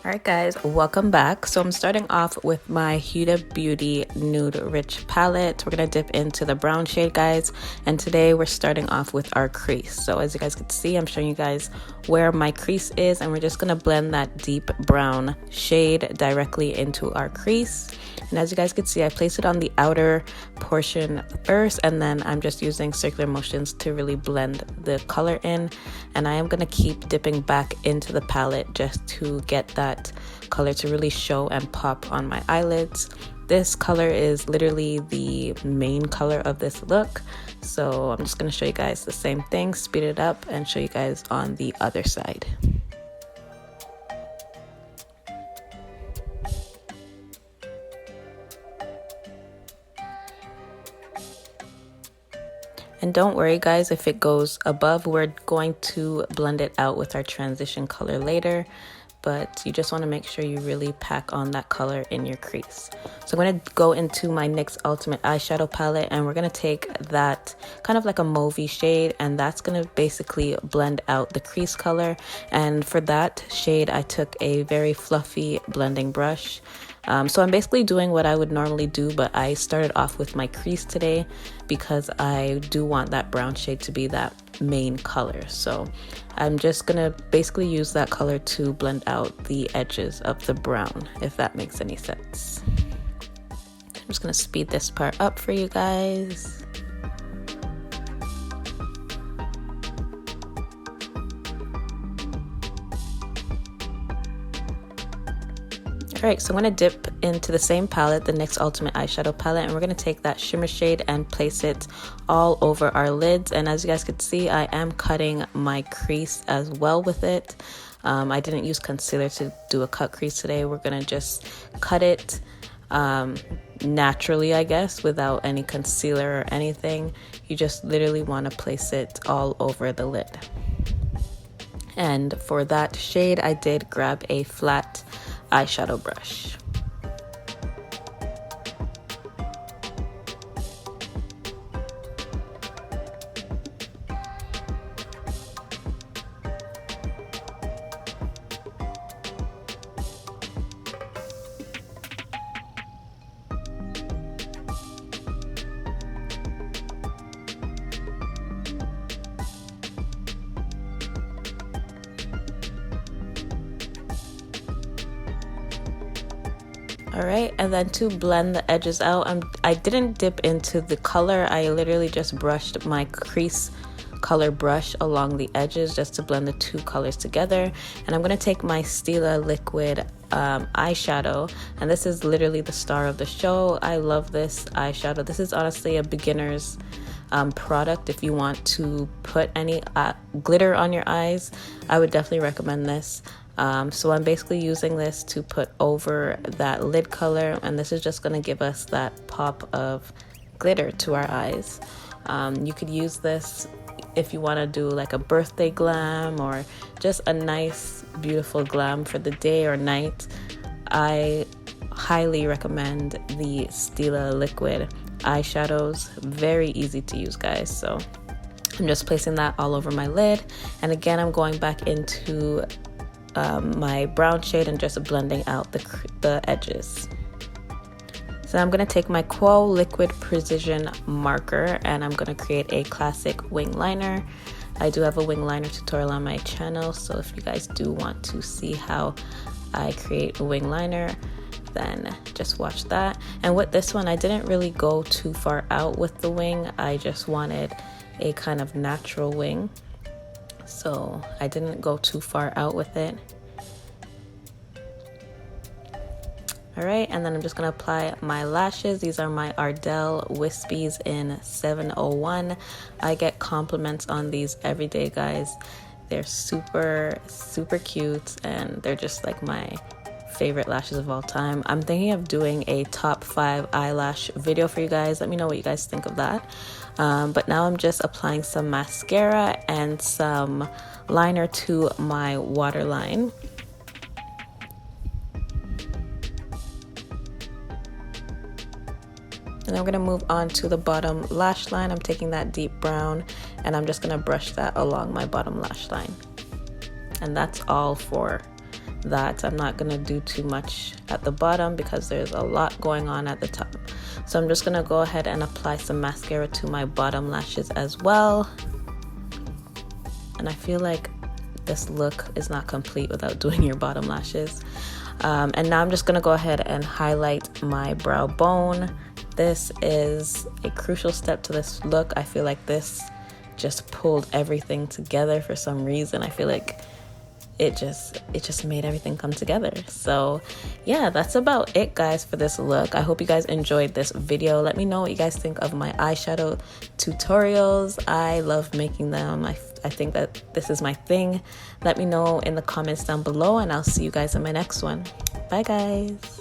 Alright guys, welcome back. So I'm starting off with my Huda Beauty Nude Rich palette. We're going to dip into the brown shade, guys. And today we're starting off with our crease. So as you guys can see, I'm showing you guys where my crease is. And we're just going to blend that deep brown shade directly into our crease. And as you guys can see, I place it on the outer portion first, and then I'm just using circular motions to really blend the color in. And I am going to keep dipping back into the palette just to get that color to really show and pop on my eyelids. This color is literally the main color of this look. So I'm just going to show you guys the same thing, speed it up, and show you guys on the other side. And don't worry guys, if it goes above, we're going to blend it out with our transition color later, but you just want to make sure you really pack on that color in your crease. So I'm going to go into my NYX Ultimate Eyeshadow palette, and we're going to take that kind of like a mauvey shade, and that's going to basically blend out the crease color. And for that shade, I took a very fluffy blending brush. So I'm basically doing what I would normally do, but I started off with my crease today because I do want that brown shade to be that main color. So I'm just gonna basically use that color to blend out the edges of the brown, if that makes any sense. I'm just gonna speed this part up for you guys. Alright, so I'm going to dip into the same palette, the NYX Ultimate Eyeshadow palette, and we're going to take that shimmer shade and place it all over our lids. And as you guys can see, I am cutting my crease as well with it. I didn't use concealer to do a cut crease today. We're going to just cut it naturally, I guess, without any concealer or anything. You just literally want to place it all over the lid. And for that shade, I did grab a flat eyeshadow brush. Alright, and then to blend the edges out, I didn't dip into the color. I literally just brushed my crease color brush along the edges just to blend the two colors together. And I'm going to take my Stila liquid eyeshadow, and this is literally the star of the show. I love this eyeshadow. This is honestly a beginner's product. If you want to put any glitter on your eyes, I would definitely recommend this. So I'm basically using this to put over that lid color, and this is just going to give us that pop of glitter to our eyes. You could use this if you want to do like a birthday glam or just a nice beautiful glam for the day or night. I highly recommend the Stila liquid eyeshadows. Very easy to use, guys. So I'm just placing that all over my lid, and again I'm going back into my brown shade and just blending out the edges. So I'm going to take my Quo Liquid Precision Marker, and I'm going to create a classic wing liner. I do have a wing liner tutorial on my channel, so if you guys do want to see how I create a wing liner, then just watch that. And with this one, I didn't really go too far out with the wing. I just wanted a kind of natural wing, so I didn't go too far out with it. Alright, and then I'm just going to apply my lashes. These are my Ardell Wispies in 701. I get compliments on these every day, guys. They're super, super cute, and they're just like my favorite lashes of all time. I'm thinking of doing a top 5 eyelash video for you guys. Let me know what you guys think of that. But now I'm just applying some mascara and some liner to my waterline. And I'm going to move on to the bottom lash line. I'm taking that deep brown, and I'm just going to brush that along my bottom lash line. And that's all for that. I'm not gonna do too much at the bottom because there's a lot going on at the top. So I'm just gonna go ahead and apply some mascara to my bottom lashes as well. And I feel like this look is not complete without doing your bottom lashes. And now I'm just gonna go ahead and highlight my brow bone. This is a crucial step to this look. I feel like this just pulled everything together for some reason. I feel like it just made everything come together. So yeah, that's about it, guys, for this look. I hope you guys enjoyed this video. Let me know what you guys think of my eyeshadow tutorials. I love making them. I think that this is my thing. Let me know in the comments down below, and I'll see you guys in my next one. Bye, guys.